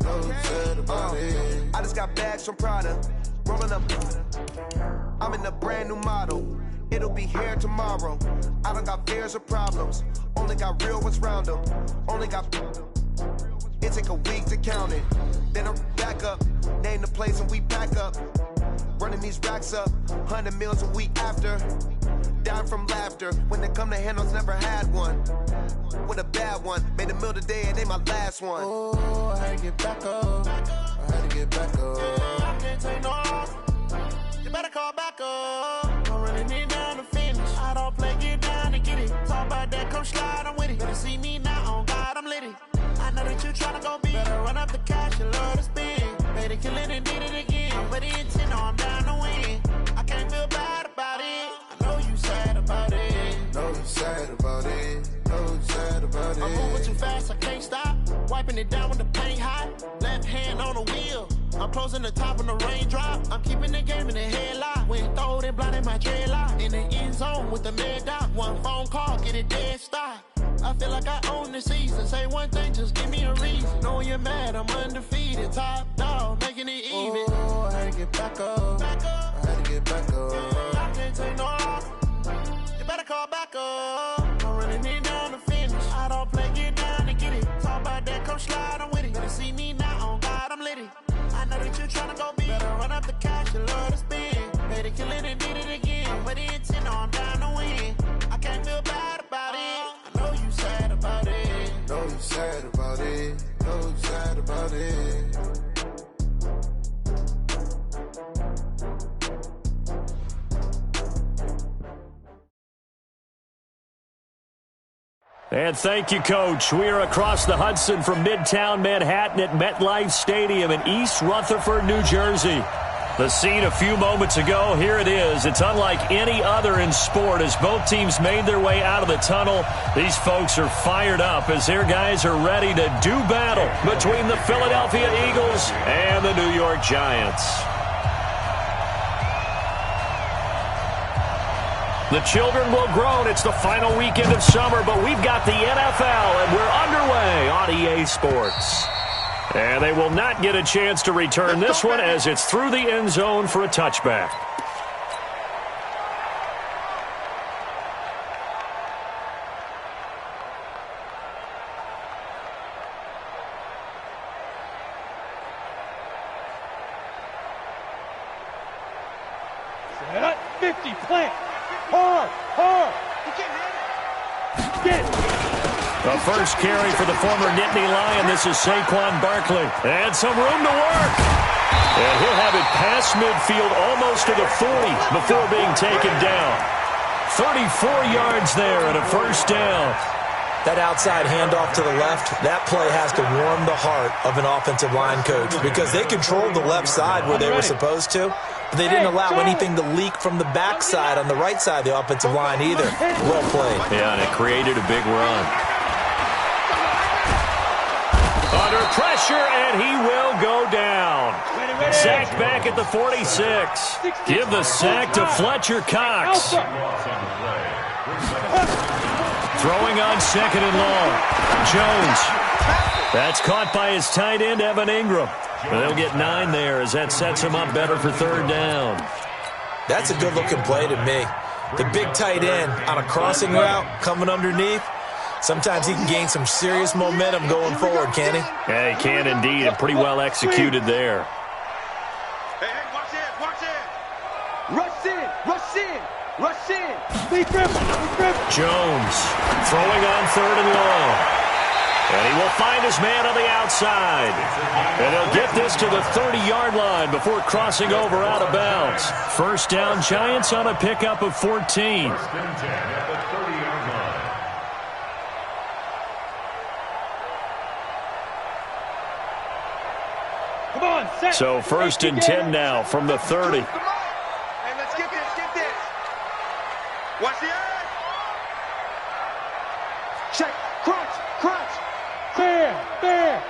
I just got bags from Prada, rolling up. I'm in a brand new model. It'll be here tomorrow. I don't got fears or problems. Only got real ones round them. Only got. It take a week to count it. Then I'm back up. Name the place and we pack up. Running these racks up. 100 meals a week after. Down from laughter. When they come to handles, never had one. With a bad one. Made a meal today and ain't my last one. Oh, I had to get back up. I had to get back up. I can't take no off. You better call back up. I'm running it down to finish. I don't play, get down to get it. Talk about that, come slide, I'm with it. Better see me now, on God, I'm litty. I know that you tryna go be. Better run up the cash, you love to spend. Better kill it and did it again. I'm with the intent, no, I'm down to win. I can't feel bad about it. I know you sad about it. Know you sad about it. Know you sad about it. I'm moving too fast, I can't stop. Wiping it down with the paint hot. Left hand on the wheel. I'm closing the top when the raindrop. I'm keeping the game in the headlock. When throwed and blinded my dreadlock. In the end zone with the mad dot. One phone call, get it dead stop. I feel like I own the season. Say one thing, just give me a reason. Knowing you're mad, I'm undefeated. Top dog, making it even. Oh, I had to get back up. I had to get back up. I can't take no off. You better call back up. I'm running it down to finish. I don't play, get down to get it. Talk about that, come slide, I'm with it. Better see me now, on God, I'm litty. I know that you tryna go be. Better run up the cash, you love to spend. Better kill it and did it again. With the intent, no, I'm down to win. I can't feel bad about it. I know you sad about it. Know you sad about it. Know you sad about it. And thank you, Coach. We are across the Hudson from Midtown Manhattan at MetLife Stadium in East Rutherford, New Jersey. The scene a few moments ago, here it is. It's unlike any other in sport as both teams made their way out of the tunnel. These folks are fired up as their guys are ready to do battle between the Philadelphia Eagles and the New York Giants. The children will groan. It's the final weekend of summer, but we've got the NFL, and we're underway on EA Sports. And they will not get a chance to return this one as it's through the end zone for a touchback. Set up, 50, plant. Hard. Get it. The first carry for the former Nittany Lion. This is Saquon Barkley. And some room to work. And he'll have it past midfield almost to the 40 before being taken down. 34 yards there and a first down. That outside handoff to the left, that play has to warm the heart of an offensive line coach because they controlled the left side where they were supposed to, but they didn't allow anything to leak from the backside on the right side of the offensive line either. Well played. Yeah, and it created a big run. Under pressure, and he will go down. Sacked back at the 46. Give the sack to Fletcher Cox. Throwing on second and long. Jones. That's caught by his tight end, Evan Ingram. They'll get 9 there as that sets him up better for third down. That's a good-looking play to me. The big tight end on a crossing route coming underneath. Sometimes he can gain some serious momentum going forward, can he? Yeah, he can indeed, and pretty well executed there. Hey, watch it. Rush in. Big grip. Jones throwing on third and long. And he will find his man on the outside. And he'll get this to the 30-yard line before crossing over out of bounds. First down, Giants on a pickup of 14. Come on, set. So first and 10 now from the 30. Hey, let's get this. Watch the edge. Check. Crunch. There.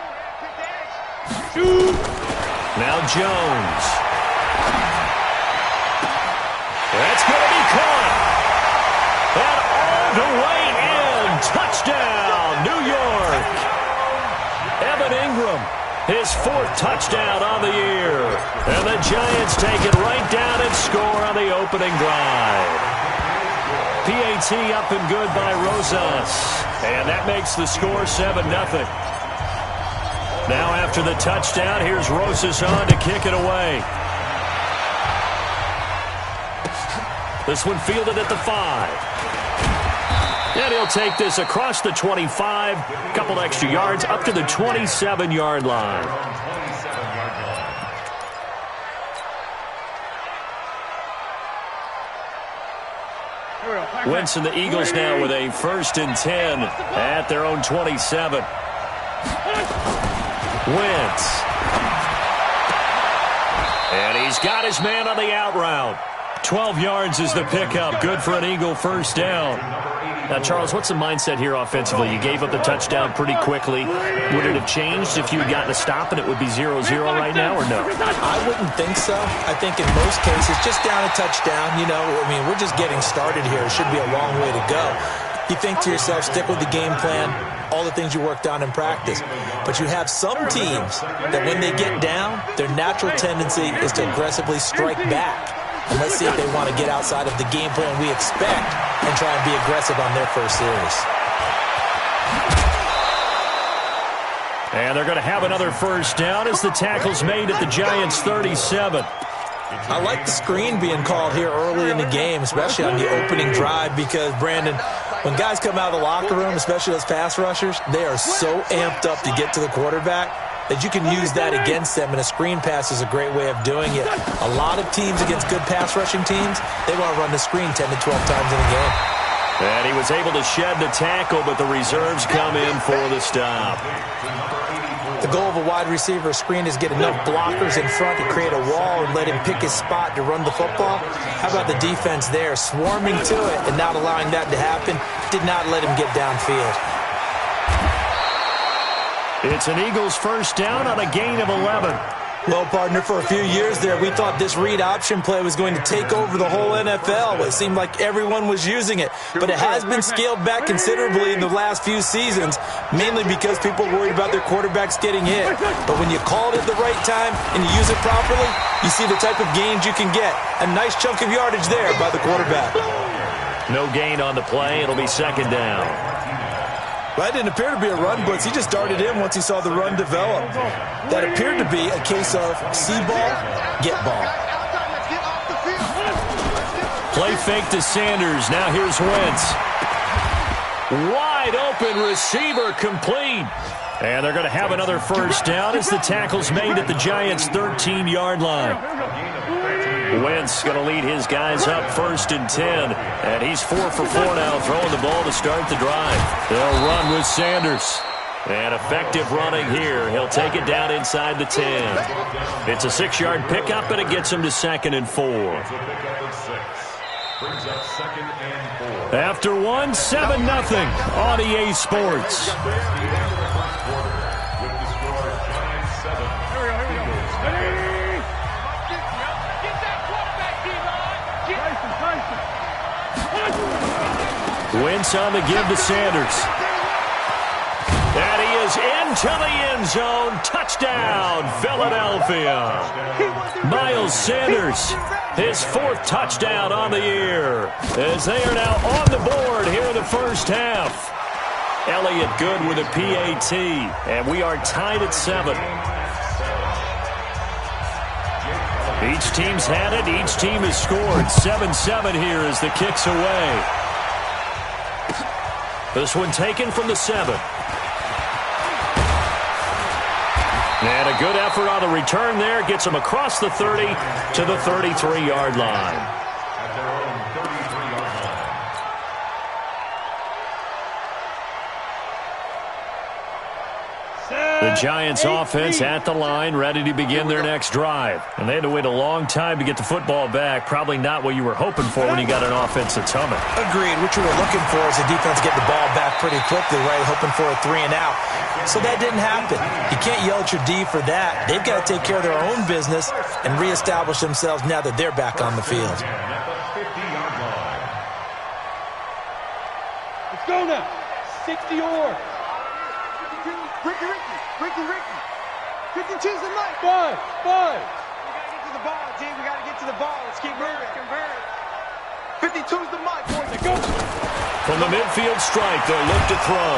Shoot. Now Jones. That's going to be caught. And all the way in. Touchdown, New York. Evan Ingram his 4th touchdown on the year. And the Giants take it right down and score on the opening drive. PAT up and good by Rosas. And that makes the score 7-0. Now after the touchdown, here's Rosas on to kick it away. This one fielded at the 5. And he'll take this across the 25, a couple extra yards, up to the 27-yard line. Wentz and the Eagles now with a 1st and 10 at their own 27. Wentz. And he's got his man on the out route. 12 yards is the pickup. Good for an Eagle 1st down. Now, Charles, what's the mindset here offensively? You gave up the touchdown pretty quickly. Would it have changed if you had gotten a stop and it would be 0-0 right now, or no? I wouldn't think so. I think in most cases, just down a touchdown, we're just getting started here. It should be a long way to go. You think to yourself, stick with the game plan, all the things you worked on in practice. But you have some teams that when they get down, their natural tendency is to aggressively strike back. And let's see if they want to get outside of the game plan we expect and try and be aggressive on their first series. And they're going to have another 1st down as the tackle's made at the Giants' 37. I like the screen being called here early in the game, especially on the opening drive, because, Brandon, when guys come out of the locker room, especially those pass rushers, they are so amped up to get to the quarterback that you can use that against them, and a screen pass is a great way of doing it. A lot of teams against good pass rushing teams, they want to run the screen 10 to 12 times in a game. And he was able to shed the tackle, but the reserves come in for the stop. The goal of a wide receiver screen is get enough blockers in front to create a wall and let him pick his spot to run the football. How about the defense there, swarming to it and not allowing that to happen? Did not let him get downfield. It's an Eagles 1st down on a gain of 11. Well, partner, for a few years there, we thought this read option play was going to take over the whole NFL. It seemed like everyone was using it. But it has been scaled back considerably in the last few seasons, mainly because people are worried about their quarterbacks getting hit. But when you call it at the right time and you use it properly, you see the type of gains you can get. A nice chunk of yardage there by the quarterback. No gain on the play. It'll be 2nd down. That didn't appear to be a run blitz. He just darted in once he saw the run develop. That appeared to be a case of see ball, get ball. Play fake to Sanders. Now here's Wentz. Wide open receiver complete. And they're going to have another 1st down as the tackle's made at the Giants' 13-yard line. Wentz going to lead his guys up 1st and 10. And he's 4 for 4 now, throwing the ball to start the drive. They'll run with Sanders. And effective running here. He'll take it down inside the 10. It's a 6-yard pickup, and it gets him to 2nd and 4. After 1, 7-0 on EA Sports. Wentz on the give to Sanders. And he is into the end zone. Touchdown, Philadelphia. Miles Sanders, his 4th touchdown on the year, as they are now on the board here in the 1st half. Elliott good with a PAT, and we are tied at 7. Each team's had it. Each team has scored. 7-7 here as the kick's away. This one taken from the 7. And a good effort on the return there. Gets him across the 30 to the 33-yard line. The Giants offense at the line, ready to begin their next drive. And they had to wait a long time to get the football back. Probably not what you were hoping for when you got an offense that's humming. Agreed. What you were looking for is the defense get the ball back pretty quickly, right? Hoping for a 3 and out. So that didn't happen. You can't yell at your D for that. They've got to take care of their own business and reestablish themselves now that they're back on the field. Let's go now. 60 yards. Ricky. 52's the mic. Bud. We gotta get to the ball, G. We gotta get to the ball. Let's keep moving. Convert. 52's the mic, boys. Go. From the midfield stripe, they'll look to throw.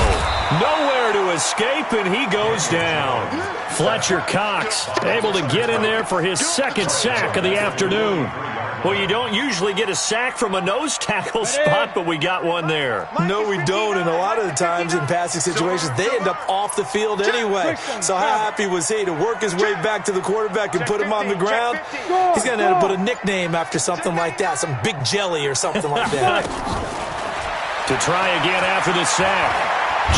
Nowhere to escape, and he goes down. Fletcher Cox able to get in there for his second sack of the afternoon. Well, you don't usually get a sack from a nose tackle spot, but we got one there. No, we don't, and a lot of the times in passing situations, they end up off the field anyway. So how happy was he to work his way back to the quarterback and put him on the ground? He's going to end up with a nickname after something like that, some Big Jelly or something like that. To try again after the sack,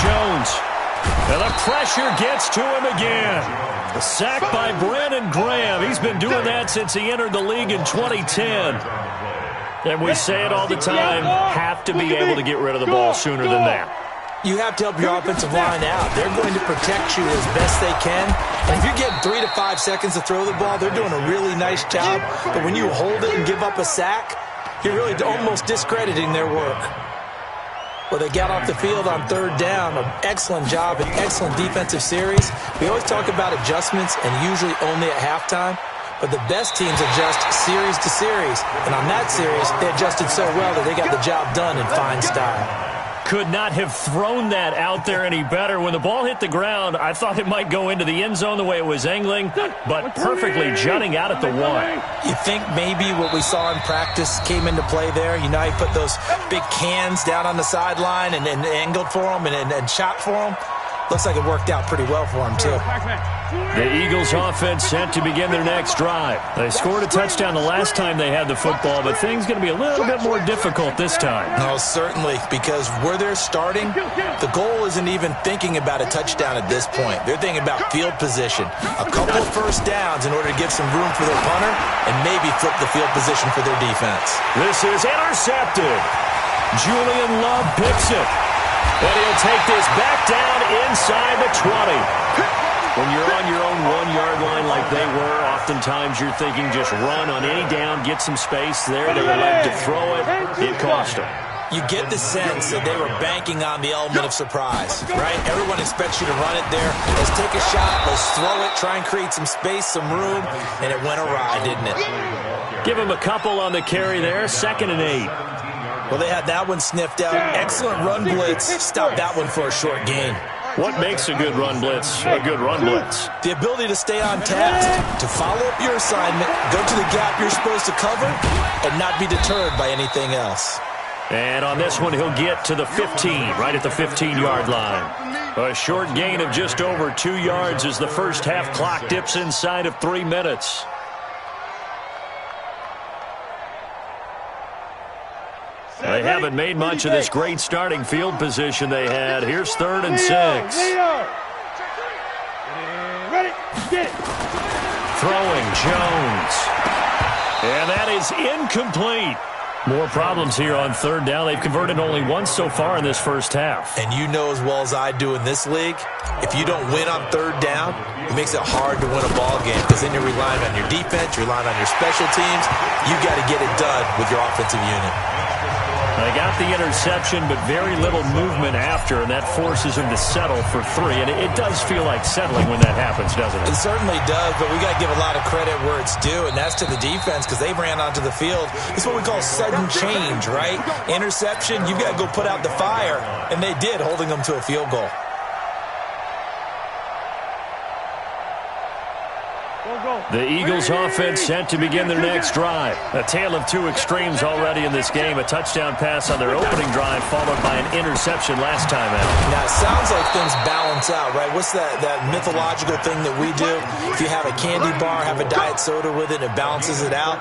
Jones. And the pressure gets to him again. The sack by Brandon Graham. He's been doing that since he entered the league in 2010. And we say it all the time, have to be able to get rid of the ball sooner than that. You have to help your offensive line out. They're going to protect you as best they can. And if you're getting 3 to 5 seconds to throw the ball, they're doing a really nice job. But when you hold it and give up a sack, you're really almost discrediting their work. Well, they got off the field on third down. An excellent job, an excellent defensive series. We always talk about adjustments and usually only at halftime. But the best teams adjust series to series. And on that series, they adjusted so well that they got the job done in fine style. Could not have thrown that out there any better. When the ball hit the ground, I thought it might go into the end zone the way it was angling, but perfectly jutting out at the one. You think maybe what we saw in practice came into play there? You know, he put those big cans down on the sideline and angled for them and shot for them. Looks like it worked out pretty well for him, too. The Eagles offense set to begin their next drive. They scored a touchdown the last time they had the football, but things going to be a little bit more difficult this time. No, certainly, because where they're starting, the goal isn't even thinking about a touchdown at this point. They're thinking about field position. A couple of first downs in order to give some room for their punter and maybe flip the field position for their defense. This is intercepted. Julian Love picks it. And he'll take this back down inside the 20. When you're on your own 1-yard line like they were, oftentimes you're thinking just run on any down, get some space there. They were led to throw it. It cost them. You get the sense that they were banking on the element of surprise, right? Everyone expects you to run it there. Let's take a shot. Let's throw it. Try and create some space, some room. And it went awry, didn't it? Give him a couple on the carry there. 2nd and 8. Well, they had that one sniffed out. Excellent run blitz. Stopped that one for a short gain. What makes a good run blitz a good run blitz? The ability to stay on task, to follow up your assignment, go to the gap you're supposed to cover, and not be deterred by anything else. And on this one, he'll get to the 15, right at the 15-yard line. A short gain of just over 2 yards as the first half clock dips inside of 3 minutes. They haven't made much of this great starting field position they had. Here's 3rd and 6. Ready, get it. Throwing Jones. And that is incomplete. More problems here on 3rd down. They've converted only once so far in this first half. And you know as well as I do in this league, if you don't win on 3rd down, it makes it hard to win a ball game because then you're relying on your defense, you're relying on your special teams. You got to get it done with your offensive unit. They got the interception, but very little movement after, and that forces them to settle for 3. And it does feel like settling when that happens, doesn't it? It certainly does, but we got to give a lot of credit where it's due, and that's to the defense because they ran onto the field. It's what we call sudden change, right? Interception, you've got to go put out the fire, and they did, holding them to a field goal. The Eagles offense set to begin their next drive. A tale of 2 extremes already in this game. A touchdown pass on their opening drive followed by an interception last time out. Now, it sounds like things balance out, right? What's that mythological thing that we do? If you have a candy bar, have a diet soda with it, it balances it out.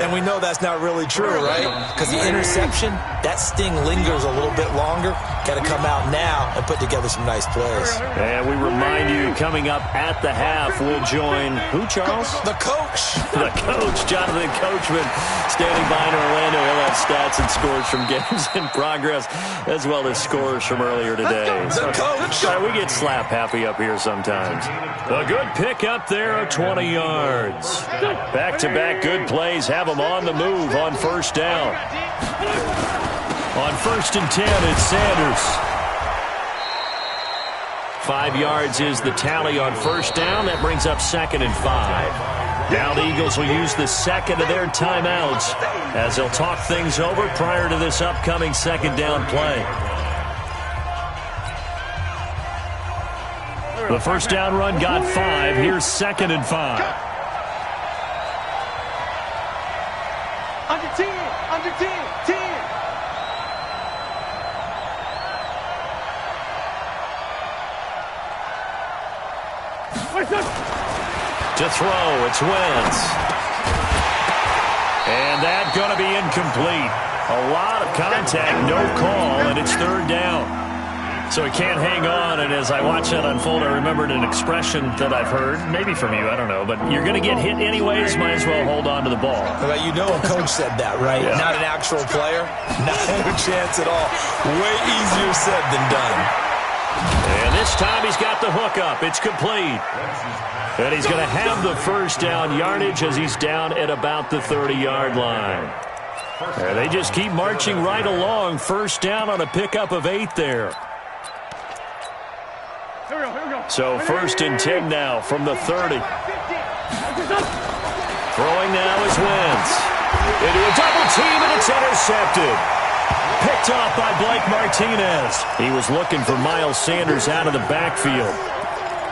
And we know that's not really true, right? Because the interception, that sting lingers a little bit longer. Got to come out now and put together some nice plays. And we remind you, coming up at the half, we'll join who, Charles? The coach. The coach, Jonathan Coachman, standing by in Orlando. He'll have stats and scores from games in progress, as well as scores from earlier today. The coach. We get slap happy up here sometimes. A good pick up there of 20 yards. Back-to-back good plays have them on the move on 1st down. On 1st and 10, it's Sanders. 5 yards is the tally on first down. That brings up 2nd and 5. Now the Eagles will use the second of their timeouts as they'll talk things over prior to this upcoming 2nd down play. The first down run got 5. Here's 2nd and 5. Under 10, under 10, 10. To throw, it's Wentz. And that's going to be incomplete. A lot of contact, no call, and it's 3rd down. So he can't hang on, and as I watch that unfold, I remembered an expression that I've heard, maybe from you, I don't know, but you're going to get hit anyways, might as well hold on to the ball. Well, you know a coach said that, right? Yeah. Not an actual player. Not a chance at all. Way easier said than done. And this time he's got the hook up. It's complete. And he's going to have the first down yardage as he's down at about the 30-yard line. And they just keep marching right along. First down on a pickup of 8 there. So 1st and 10 now from the 30. Throwing now is Wentz. Into a double team, and it's intercepted. Picked off by Blake Martinez. He was looking for Miles Sanders out of the backfield.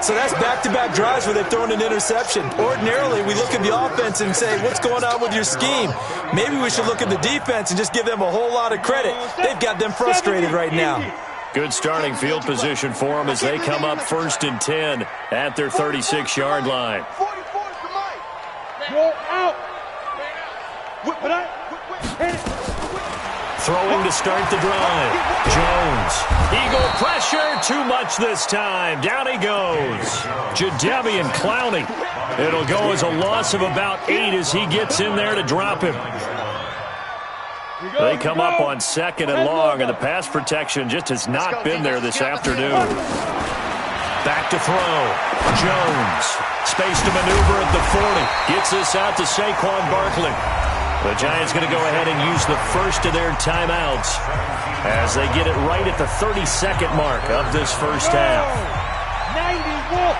So that's back-to-back drives where they've thrown an interception. Ordinarily, we look at the offense and say, what's going on with your scheme? Maybe we should look at the defense and just give them a whole lot of credit. They've got them frustrated right now. Good starting field position for them as they come up 1st and 10 at their 36-yard line. Throwing to start the drive. Jones. Eagle pressure. Too much this time. Down he goes. Jadeveon Clowney. It'll go as a loss of about 8 as he gets in there to drop him. They come up on 2nd and long, and the pass protection just has not been there this afternoon. Back to throw. Jones. Space to maneuver at the 40. Gets this out to Saquon Barkley. The Giants going to go ahead and use the first of their timeouts as they get it right at the 32nd mark of this first half. 90 Wolf.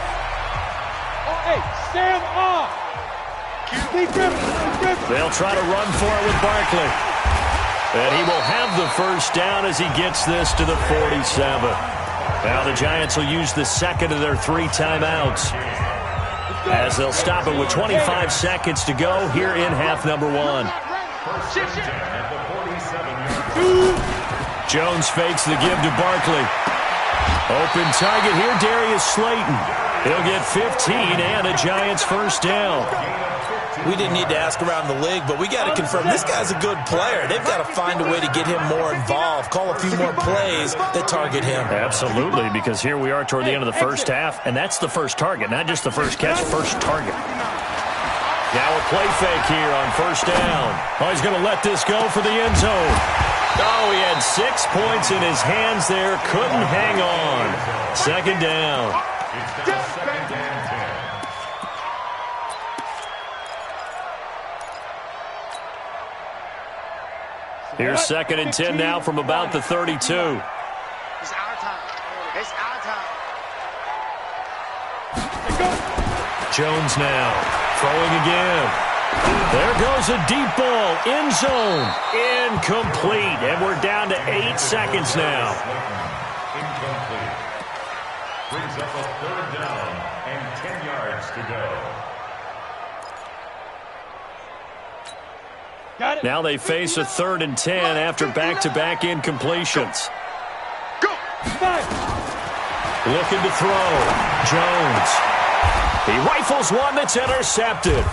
Hey, stand off. They'll try to run for it with Barkley. And he will have the first down as he gets this to the 47. Now the Giants will use the second of their 3 timeouts as they'll stop it with 25 seconds to go here in half number 1. Jones fakes the give to Barkley. Open target here, Darius Slayton. He'll get 15 and a Giants first down. We didn't need to ask around the league, but we got to confirm this guy's a good player. They've got to find a way to get him more involved, call a few more plays that target him. Absolutely, because here we are toward the end of the first half, and that's the first target, not just the first catch, first target. Now a play fake here on first down. Oh, he's going to let this go for the end zone. Oh, he had 6 points in his hands there, couldn't hang on. 2nd down. Here's 2nd and 10 now from about the 32. It's our time. It's our time. Jones now throwing again. There goes a deep ball. End zone. Incomplete. And we're down to 8 seconds now. Incomplete. Brings up a 3rd down and 10 yards to go. Now they face a 3rd and 10 after back-to-back incompletions. Go. Looking to throw. Jones. He rifles one that's intercepted.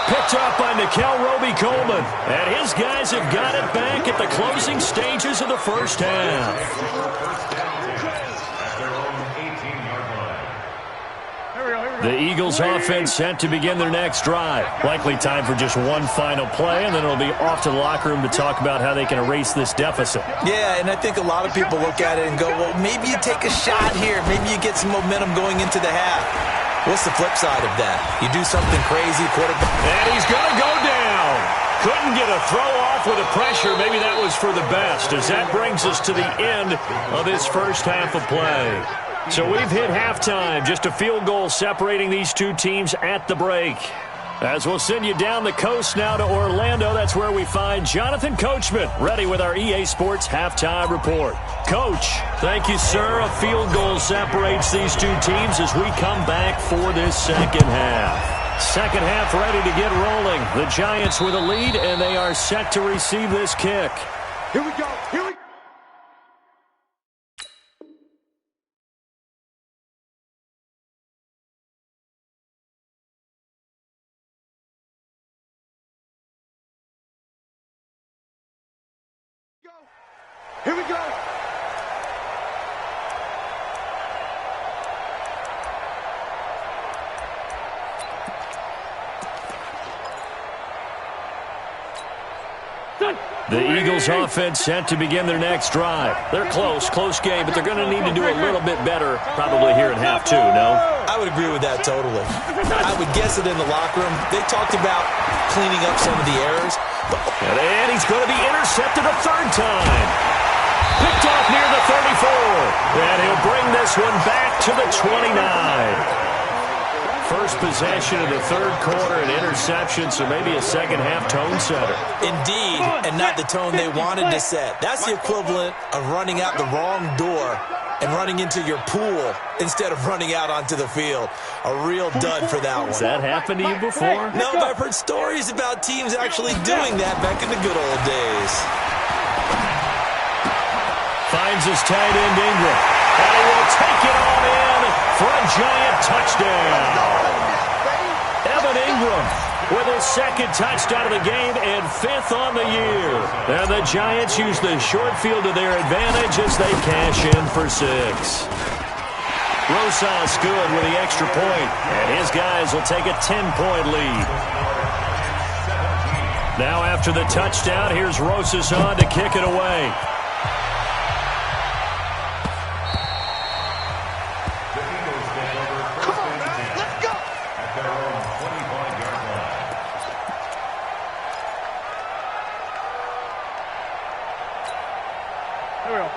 Picked up by Nikel Roby-Coleman. And his guys have got it back at the closing stages of the first half. The Eagles offense set to begin their next drive. Likely time for just one final play, and then it'll be off to the locker room to talk about how they can erase this deficit. Yeah, and I think a lot of people look at it and go, well, maybe you take a shot here. Maybe you get some momentum going into the half. What's the flip side of that? You do something crazy, quarterback. And he's going to go down. Couldn't get a throw off with the pressure. Maybe that was for the best, as that brings us to the end of this first half of play. So we've hit halftime. Just a field goal separating these two teams at the break. As we'll send you down the coast now to Orlando, that's where we find Jonathan Coachman, ready with our EA Sports Halftime Report. Coach, thank you, sir. A field goal separates these two teams as we come back for this second half. Second half ready to get rolling. The Giants with a lead, and they are set to receive this kick. Here we go. Here we go. Here we go. The Eagles offense set to begin their next drive. They're close game, but they're going to need to do a little bit better probably here in half two, no? I would agree with that totally. I would guess it in the locker room. They talked about cleaning up some of the errors. And he's going to be intercepted a third time. Picked off near the 34. And he'll bring this one back to the 29. First possession of the third quarter, an interception, so maybe a second-half tone setter. Indeed, and not the tone they wanted to set. That's the equivalent of running out the wrong door and running into your pool instead of running out onto the field. A real dud for that one. Has that happened to you before? No, but I've heard stories about teams actually doing that back in the good old days. Finds his tight end Ingram. And he will take it on in for a Giant touchdown. Evan Ingram with his second touchdown of the game and fifth on the year. And the Giants use the short field to their advantage as they cash in for 6. Rosas good with the extra point, and his guys will take a 10-point lead. Now after the touchdown, here's Rosas on to kick it away.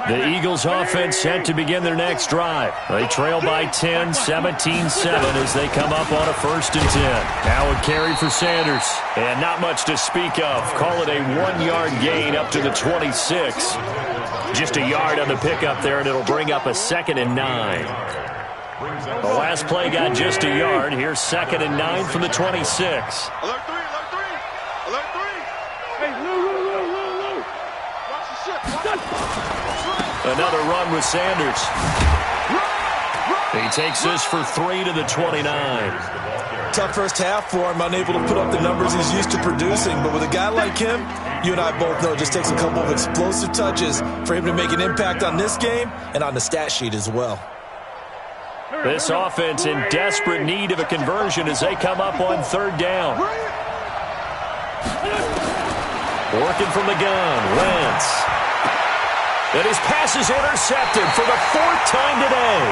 The Eagles offense set to begin their next drive. They trail by 10, 17-7 as they come up on a 1st and 10. Now a carry for Sanders. And not much to speak of. Call it a 1-yard gain up to the 26. Just a yard on the pickup there, and it'll bring up a 2nd and 9. The last play got just a yard. Here's 2nd and 9 from the 26. Alert 3, alert 3. Alert 3. Hey, Lou. Watch the shit. Another run with Sanders. He takes this for 3 to the 29. Tough first half for him, unable to put up the numbers he's used to producing. But with a guy like him, you and I both know it just takes a couple of explosive touches for him to make an impact on this game and on the stat sheet as well. This offense in desperate need of a conversion as they come up on 3rd down. Working from the gun, Wentz. And his pass is intercepted for the 4th time today.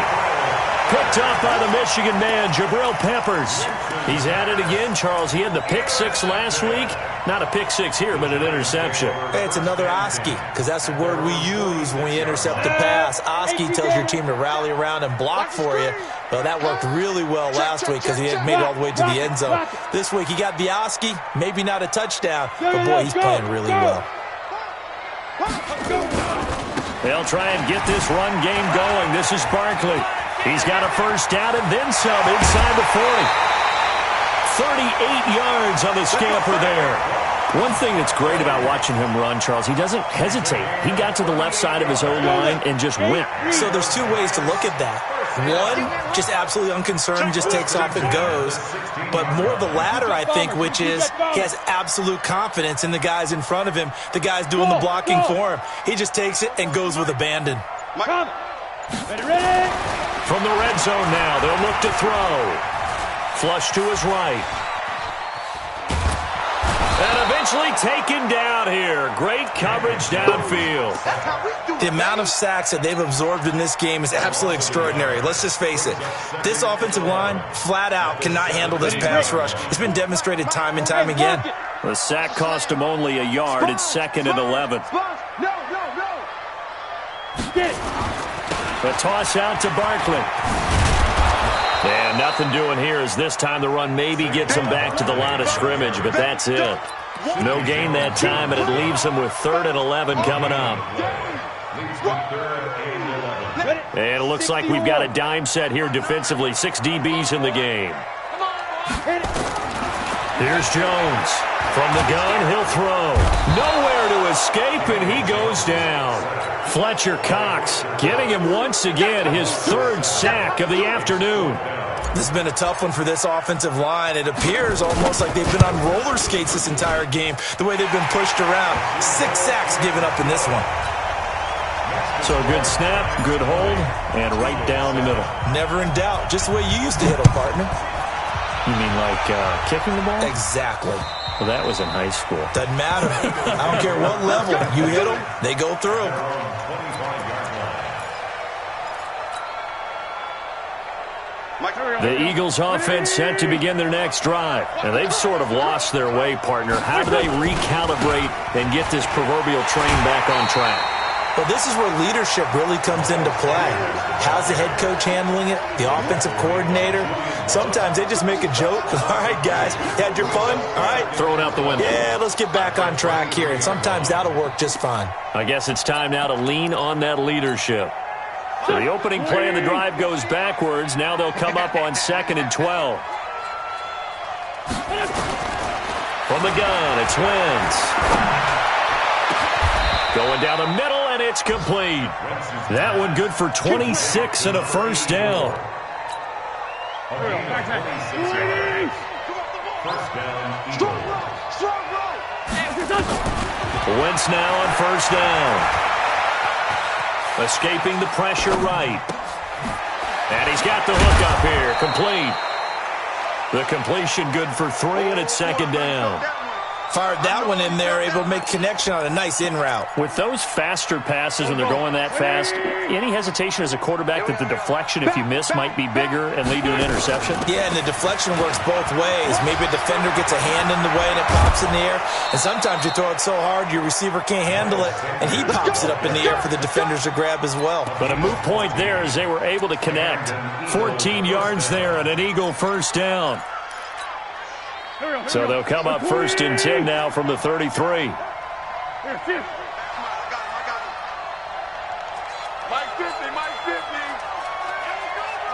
Picked up by the Michigan man, Jabril Peppers. He's at it again, Charles. He had the pick 6 last week. Not a pick 6 here, but an interception. Hey, it's another Oski, because that's the word we use when we intercept the pass. Oski tells your team to rally around and block for you. Well, that worked really well last week because he had made it all the way to the end zone. This week he got the Oski, maybe not a touchdown, but boy, he's playing really well. They'll try and get this run game going. This is Barkley. He's got a 1st down and then some inside the 40. 38 yards on the scamper there. One thing that's great about watching him run, Charles, he doesn't hesitate. He got to the left side of his O-line and just went. So there's 2 ways to look at that. One, just absolutely unconcerned, just takes off and goes. But more the latter, I think, which is he has absolute confidence in the guys in front of him, the guys doing the blocking for him. He just takes it and goes with abandon. Ready? From the red zone now, they'll look to throw. Flush to his right. And eventually taken down here. Great coverage downfield. The amount of sacks that they've absorbed in this game is absolutely extraordinary. Let's just face it. This offensive line, flat out, cannot handle this pass rush. It's been demonstrated time and time again. The sack cost him only a yard. It's 2nd and 11. No. The toss out to Barkley. And nothing doing here as this time the run maybe gets him back to the line of scrimmage, but that's it. No gain that time, and it leaves him with 3rd and 11 coming up. And it looks like we've got a dime set here defensively. 6 DBs in the game. Here's Jones. From the gun, he'll throw. Nowhere to escape, and he goes down. Fletcher Cox getting him once again his 3rd sack of the afternoon. This has been a tough one for this offensive line. It appears almost like they've been on roller skates this entire game, the way they've been pushed around. 6 sacks given up in this one. So good snap, good hold, and right down the middle. Never in doubt. Just the way you used to hit them, partner. You mean like kicking the ball? Exactly. Well, that was in high school. Doesn't matter. I don't care what level. You hit them, they go through. The Eagles offense set to begin their next drive. And they've sort of lost their way, partner. How do they recalibrate and get this proverbial train back on track? Well, this is where leadership really comes into play. How's the head coach handling it? The offensive coordinator? Sometimes they just make a joke. All right, guys, you had your fun? All right. Throw it out the window. Yeah, let's get back on track here. And sometimes that'll work just fine. I guess it's time now to lean on that leadership. So the opening play of the drive goes backwards. Now they'll come up on 2nd and 12. From the gun, it's Wentz. Going down the middle, and it's complete. That one good for 26 and a 1st down. Wentz now on 1st down. Escaping the pressure right. And he's got the hook up here. Complete. The completion good for 3, and it's 2nd down. Fired that one in there, able to make connection on a nice in route. With those faster passes when they're going that fast, any hesitation as a quarterback that the deflection, if you miss, might be bigger and lead to an interception? Yeah, and the deflection works both ways. Maybe a defender gets a hand in the way and it pops in the air. And sometimes you throw it so hard your receiver can't handle it, and he pops it up in the air for the defenders to grab as well. But a moot point there as they were able to connect. 14 yards there and an Eagle 1st down. So they'll come up 1st and 10 now from the 33. Mike 50.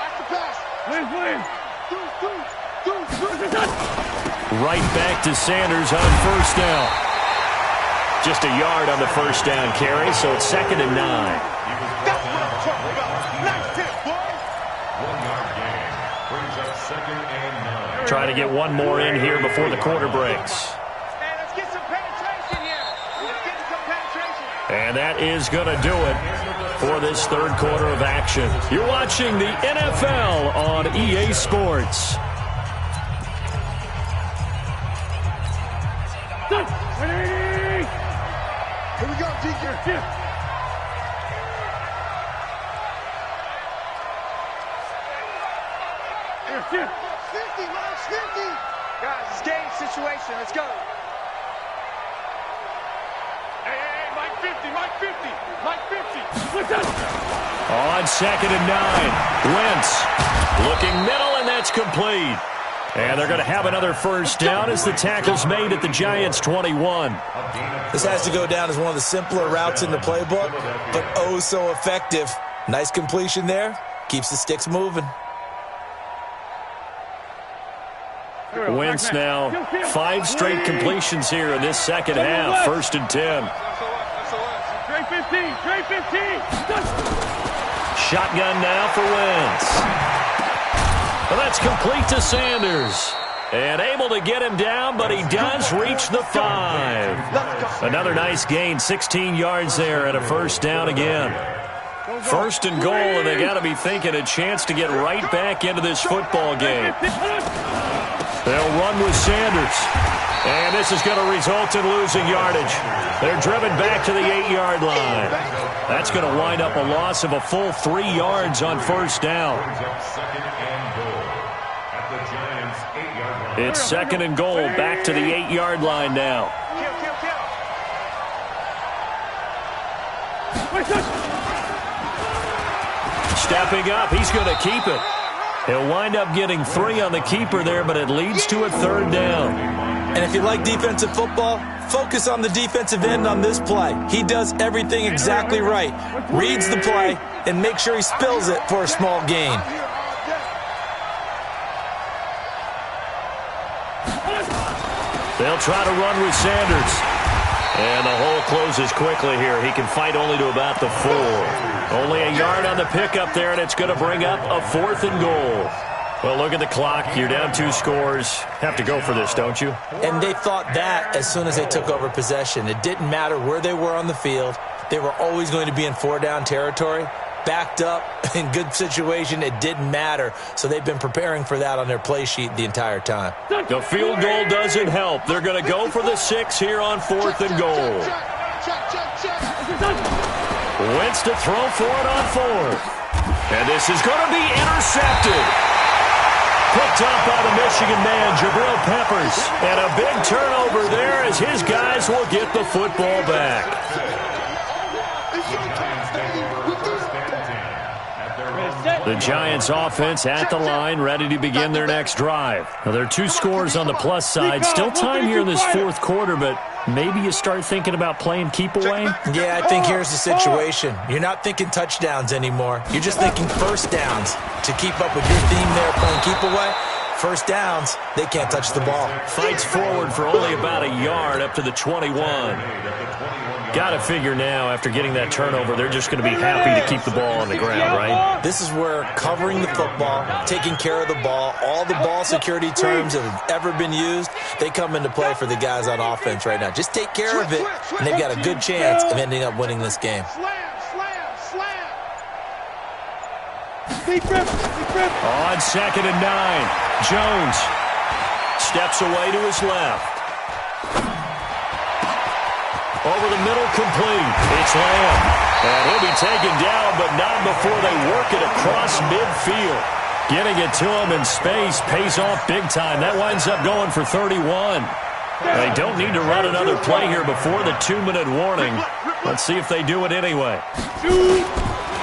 Watch the pass. Please. Right back to Sanders on 1st down. Just a yard on the 1st down carry, so it's 2nd and 9. Trying to get one more in here before the quarter breaks. Let's get some penetration here. And that is going to do it for this 3rd quarter of action. You're watching the NFL on EA Sports. Here we go, Deacon. Here. 50, Mike 50. Guys, it's game situation. Let's go. Hey, Mike 50. Mike 50. What's up? On 2nd and 9. Wentz looking middle, and that's complete. And they're going to have another 1st down as the tackle's made at the Giants' 21. This has to go down as one of the simpler routes in the playbook, but oh so effective. Nice completion there. Keeps the sticks moving. Wentz now 5 straight completions here in this 2nd half. 1st and 10. Trey 15. Shotgun now for Wentz. Well, that's complete to Sanders. And able to get him down, but he does reach the 5. Another nice gain, 16 yards there and a 1st down again. 1st and goal, and they got to be thinking a chance to get right back into this football game. They'll run with Sanders. And this is going to result in losing yardage. They're driven back to the 8-yard line. That's going to wind up a loss of a full 3 yards on 1st down. Second and goal at the Giants' 8-yard line. It's second and goal, back to the 8-yard line now. Stepping up, he's going to keep it. He'll wind up getting 3 on the keeper there, but it leads to a third down. And if you like defensive football, focus on the defensive end on this play. He does everything exactly right. Reads the play and makes sure he spills it for a small gain. They'll try to run with Sanders. And the hole closes quickly here. He can fight only to about the 4. Only a yard on the pickup there, and it's going to bring up a 4th and goal. Well, look at the clock. You're down 2 scores. Have to go for this, don't you? And they thought that as soon as they took over possession. It didn't matter where they were on the field. They were always going to be in 4-down territory. Backed up, in good situation, it didn't matter. So they've been preparing for that on their play sheet the entire time. The field goal doesn't help. They're going to go for the 6 here on 4th and goal. Wentz to throw for it on 4th. And this is going to be intercepted. Picked up by the Michigan man, Jabril Peppers. And a big turnover there as his guys will get the football back. The Giants offense at the line, ready to begin their next drive. Now, there are 2 scores on the plus side. Still time here in this 4th quarter, but maybe you start thinking about playing keep away? Yeah, I think here's the situation. You're not thinking touchdowns anymore. You're just thinking first downs. To keep up with your theme there, playing keep away, first downs, they can't touch the ball. Fights forward for only about a yard up to the 21. Got to figure now, after getting that turnover, they're just going to be happy to keep the ball on the ground, right? This is where covering the football, taking care of the ball, all the ball security terms that have ever been used, they come into play for the guys on offense right now. Just take care of it, and they've got a good chance of ending up winning this game. On 2nd and 9, Jones steps away to his left. Over the middle, complete. It's Lamb. And he'll be taken down, but not before they work it across midfield. Getting it to him in space pays off big time. That winds up going for 31. They don't need to run another play here before the 2-minute warning. Let's see if they do it anyway.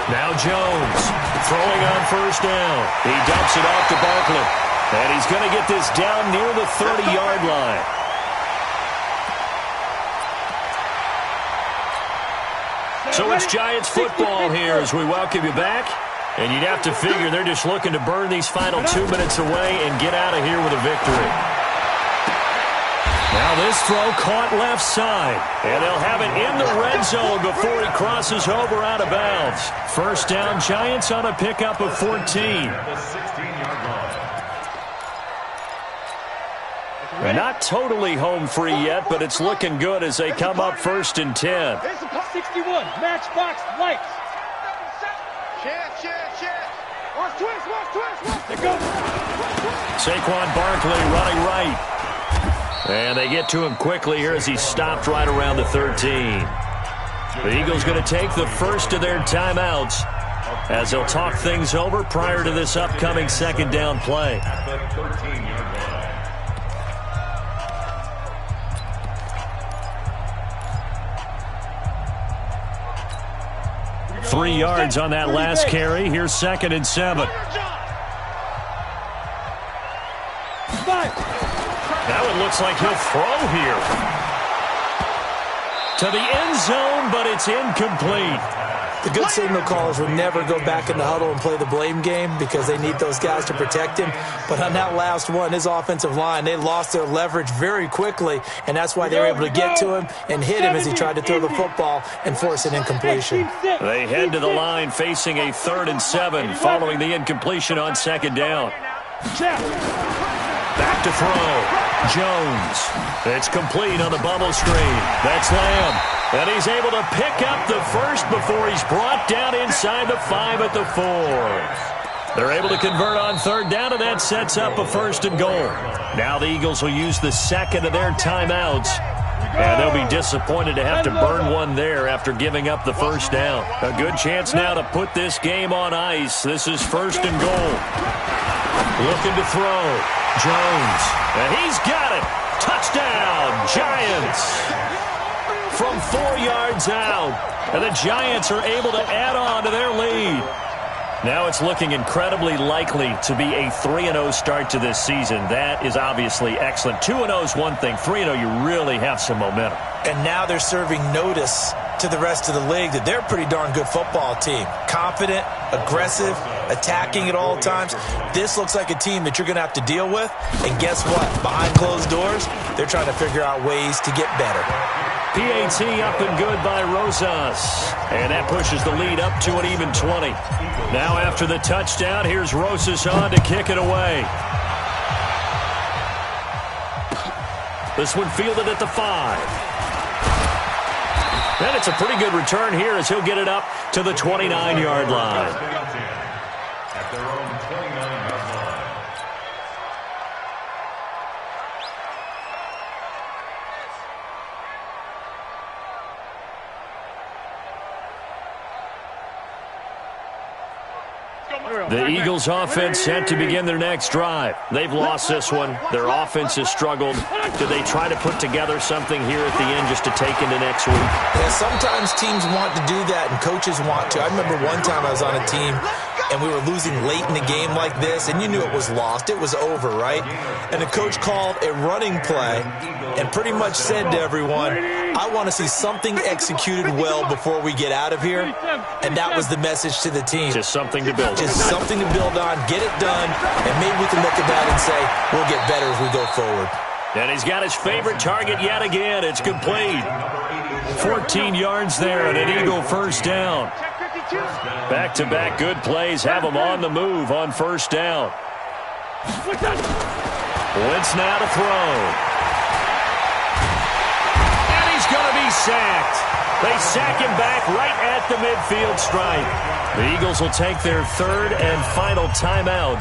Now Jones throwing on first down. He dumps it off to Barkley. And he's going to get this down near the 30-yard line. So it's Giants football here as we welcome you back. And you'd have to figure they're just looking to burn these final 2 minutes away and get out of here with a victory. Now this throw caught left side. And they'll have it in the red zone before he crosses over out of bounds. First down, Giants on a pickup of 14. Not totally home free yet, but it's looking good as they come up 1st and 10. 61, matchbox lights. Watch twist. There goes. Saquon Barkley running right. And they get to him quickly here as he stopped right around the 13. The Eagles going to take the first of their timeouts as they'll talk things over prior to this upcoming 2nd down play. 3 yards on that last carry. Here's 2nd and 7. Now it looks like he'll throw here. To the end zone, but it's incomplete. The good signal callers would never go back in the huddle and play the blame game because they need those guys to protect him. But on that last one, his offensive line, they lost their leverage very quickly, and that's why they were able to get to him and hit him as he tried to throw the football and force an incompletion. They head to the line facing a 3rd and 7 following the incompletion on 2nd down. Back to throw. Jones. It's complete on the bubble screen. That's Lamb. And he's able to pick up the first before he's brought down inside the 5 at the 4. They're able to convert on 3rd down, and that sets up a 1st and goal. Now the Eagles will use the 2nd of their timeouts. And they'll be disappointed to have to burn one there after giving up the 1st down. A good chance now to put this game on ice. This is 1st and goal. Looking to throw. Jones. And he's got it. Touchdown, Giants. From 4 yards out. And the Giants are able to add on to their lead. Now it's looking incredibly likely to be a 3-0 start to this season. That is obviously excellent. 2-0 is one thing. 3-0, you really have some momentum. And now they're serving notice to the rest of the league that they're a pretty darn good football team. Confident, aggressive, attacking at all times. This looks like a team that you're going to have to deal with. And guess what? Behind closed doors, they're trying to figure out ways to get better. PAT up and good by Rosas. And that pushes the lead up to an even 20. Now after the touchdown, here's Rosas on to kick it away. This one fielded at the 5. And it's a pretty good return here as he'll get it up to the 29-yard line. At their own 29-yard line. The Eagles offense set to begin their next drive. They've lost this one. Their offense has struggled. Do they try to put together something here at the end just to take into next week? Yeah, sometimes teams want to do that and coaches want to. I remember one time I was on a team and we were losing late in the game like this, and you knew it was lost. It was over, right? And the coach called a running play and pretty much said to everyone, I want to see something executed well before we get out of here. And that was the message to the team. Just something to build on. Just something to build on, get it done, and maybe we can look at that and say, we'll get better as we go forward. And he's got his favorite target yet again. It's complete. 14 yards there and an Eagle first down. Back-to-back good plays have him on the move on first down. Wentz now to throw. And he's going to be sacked. They sack him back right at the midfield stripe. The Eagles will take their third and final timeout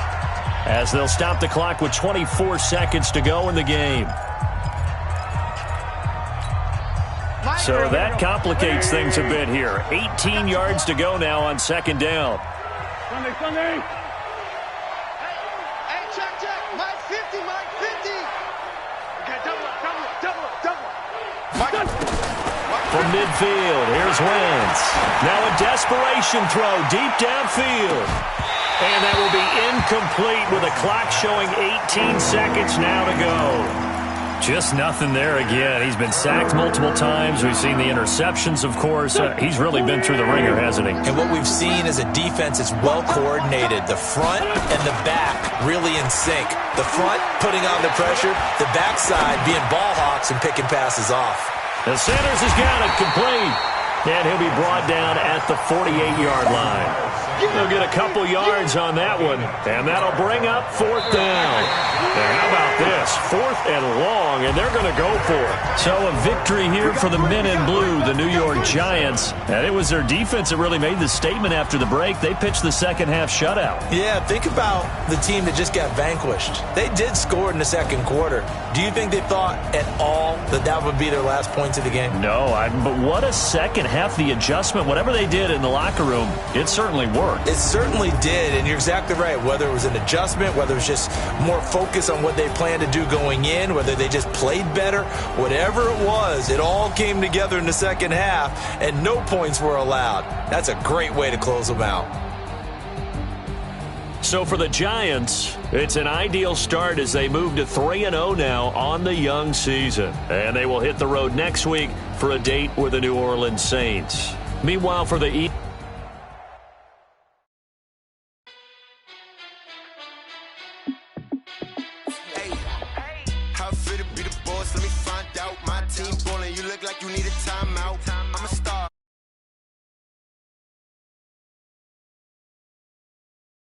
as they'll stop the clock with 24 seconds to go in the game. So that complicates things a bit here. 18 yards to go now on second down. Sunday. Hey, check. Mike 50. Okay, double up. From midfield, here's Wentz. Now a desperation throw deep downfield. And that will be incomplete with a clock showing 18 seconds now to go. Just nothing there again. He's been sacked multiple times. We've seen the interceptions, of course. He's really been through the ringer, hasn't he? And what we've seen is a defense that's well coordinated. The front and the back really in sync. The front putting on the pressure, the backside being ball hawks and picking passes off. And Sanders has got it complete. And he'll be brought down at the 48-yard line. They'll get a couple yards on that one, and that'll bring up fourth down. And how about this? Fourth and long, and they're going to go for it. So a victory here for the men in blue, the New York Giants. And it was their defense that really made the statement after the break. They pitched the second half shutout. Yeah, think about the team that just got vanquished. They did score in the second quarter. Do you think they thought at all that that would be their last points of the game? No, but what a second half. The adjustment, whatever they did in the locker room, it certainly worked. It certainly did, and you're exactly right. Whether it was an adjustment, whether it was just more focus on what they planned to do going in, whether they just played better, whatever it was, it all came together in the second half, and no points were allowed. That's a great way to close them out. So for the Giants, it's an ideal start as they move to 3-0 now on the young season. And they will hit the road next week for a date with the New Orleans Saints. Meanwhile, for the